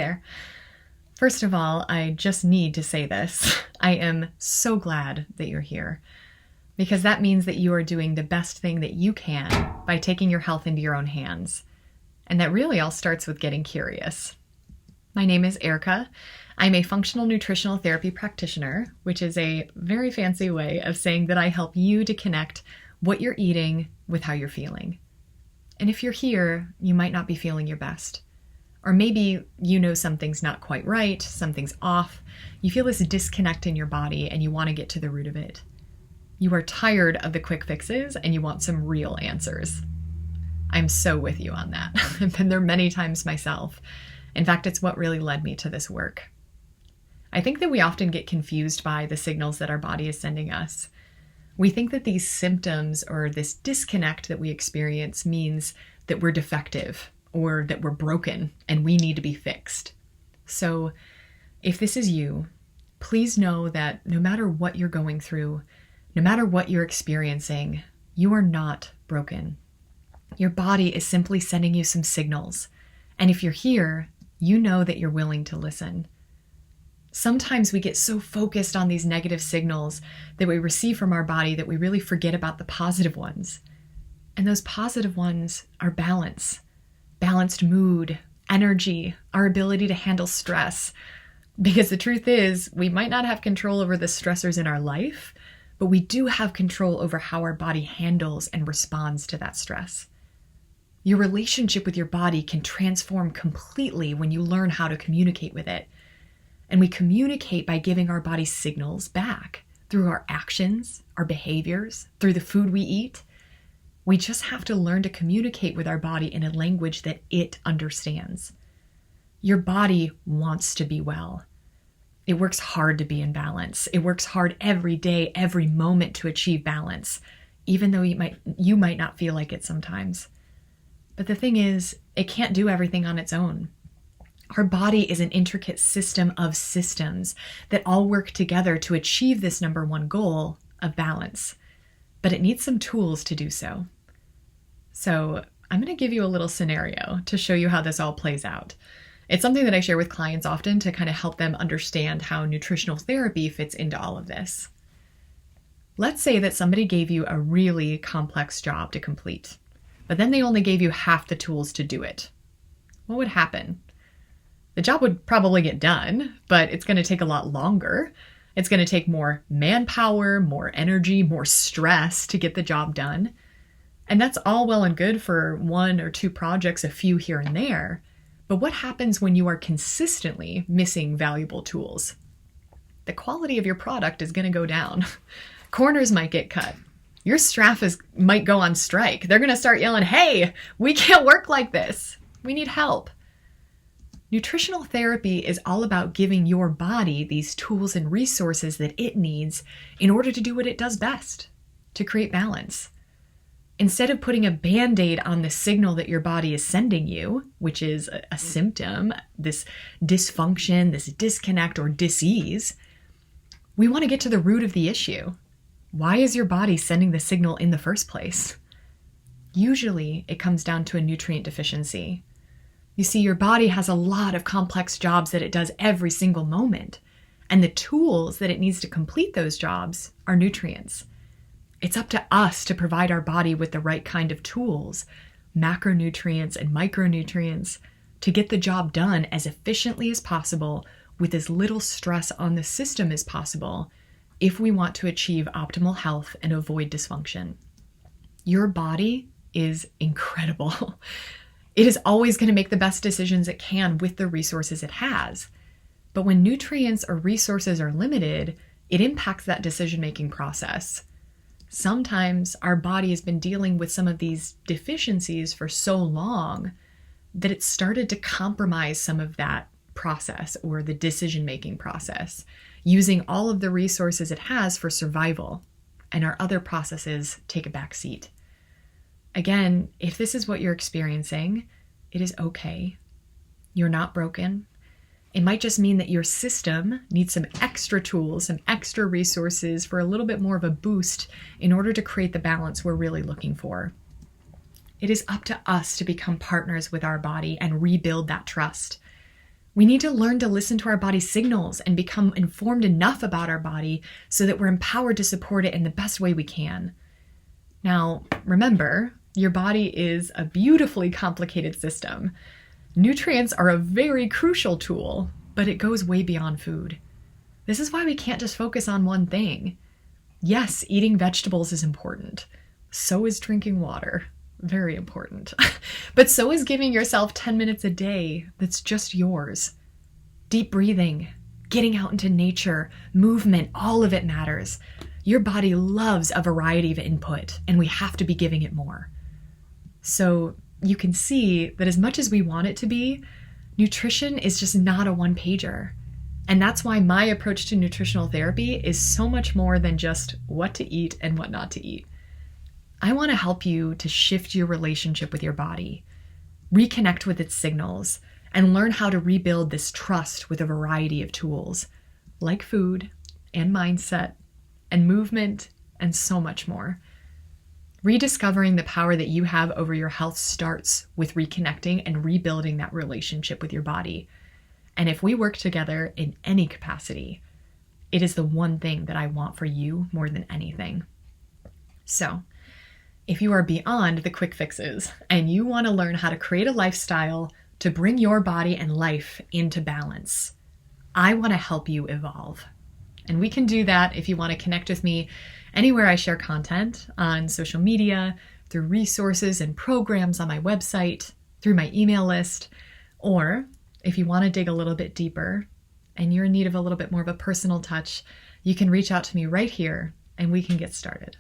There. First of all, I just need to say this. I am so glad that you're here because that means that you are doing the best thing that you can by taking your health into your own hands. And that really all starts with getting curious. My name is Erica. I'm a functional nutritional therapy practitioner, which is a very fancy way of saying that I help you to connect what you're eating with how you're feeling. And if you're here, you might not be feeling your best. Or maybe you know something's not quite right, something's off. You feel this disconnect in your body and you want to get to the root of it. You are tired of the quick fixes and you want some real answers. I'm so with you on that. I've been there many times myself. In fact, it's what really led me to this work. I think that we often get confused by the signals that our body is sending us. We think that these symptoms or this disconnect that we experience means that we're defective or that we're broken and we need to be fixed. So if this is you, please know that no matter what you're going through, no matter what you're experiencing, you are not broken. Your body is simply sending you some signals. And if you're here, you know that you're willing to listen. Sometimes we get so focused on these negative signals that we receive from our body that we really forget about the positive ones. And those positive ones are balance. Balanced mood, energy, our ability to handle stress. Because the truth is, we might not have control over the stressors in our life, but we do have control over how our body handles and responds to that stress. Your relationship with your body can transform completely when you learn how to communicate with it. And we communicate by giving our body signals back through our actions, our behaviors, through the food we eat. We just have to learn to communicate with our body in a language that it understands. Your body wants to be well. It works hard to be in balance. It works hard every day, every moment to achieve balance, even though you might not feel like it sometimes. But the thing is, it can't do everything on its own. Our body is an intricate system of systems that all work together to achieve this number one goal of balance. But it needs some tools to do so. So I'm going to give you a little scenario to show you how this all plays out. It's something that I share with clients often to kind of help them understand how nutritional therapy fits into all of this. Let's say that somebody gave you a really complex job to complete, but then they only gave you half the tools to do it. What would happen? The job would probably get done, but it's going to take a lot longer. It's going to take more manpower, more energy, more stress to get the job done. And that's all well and good for one or two projects, a few here and there. But what happens when you are consistently missing valuable tools? The quality of your product is going to go down. Corners might get cut. Your staff might go on strike. They're going to start yelling, "Hey, we can't work like this. We need help." Nutritional therapy is all about giving your body these tools and resources that it needs in order to do what it does best, to create balance. Instead of putting a Band-Aid on the signal that your body is sending you, which is a symptom, this dysfunction, this disconnect or dis-ease, we want to get to the root of the issue. Why is your body sending the signal in the first place? Usually, it comes down to a nutrient deficiency. You see, your body has a lot of complex jobs that it does every single moment, and the tools that it needs to complete those jobs are nutrients. It's up to us to provide our body with the right kind of tools, macronutrients and micronutrients, to get the job done as efficiently as possible with as little stress on the system as possible if we want to achieve optimal health and avoid dysfunction. Your body is incredible. It is always going to make the best decisions it can with the resources it has. But when nutrients or resources are limited, it impacts that decision-making process. Sometimes our body has been dealing with some of these deficiencies for so long that it's started to compromise some of that process or the decision-making process, using all of the resources it has for survival, and our other processes take a back seat. Again, if this is what you're experiencing, it is okay. You're not broken. It might just mean that your system needs some extra tools, some extra resources for a little bit more of a boost in order to create the balance we're really looking for. It is up to us to become partners with our body and rebuild that trust. We need to learn to listen to our body's signals and become informed enough about our body so that we're empowered to support it in the best way we can. Now, remember, your body is a beautifully complicated system. Nutrients are a very crucial tool, but it goes way beyond food. This is why we can't just focus on one thing. Yes, eating vegetables is important. So is drinking water. Very important. But so is giving yourself 10 minutes a day that's just yours. Deep breathing, getting out into nature, movement, all of it matters. Your body loves a variety of input, and we have to be giving it more. So you can see that as much as we want it to be, nutrition is just not a one-pager. And that's why my approach to nutritional therapy is so much more than just what to eat and what not to eat. I want to help you to shift your relationship with your body, reconnect with its signals, and learn how to rebuild this trust with a variety of tools, like food and mindset and movement and so much more. Rediscovering the power that you have over your health starts with reconnecting and rebuilding that relationship with your body. And if we work together in any capacity, it is the one thing that I want for you more than anything. So, if you are beyond the quick fixes and you want to learn how to create a lifestyle to bring your body and life into balance, I want to help you evolve. And we can do that if you want to connect with me anywhere I share content, on social media, through resources and programs on my website, through my email list, or if you want to dig a little bit deeper and you're in need of a little bit more of a personal touch, you can reach out to me right here and we can get started.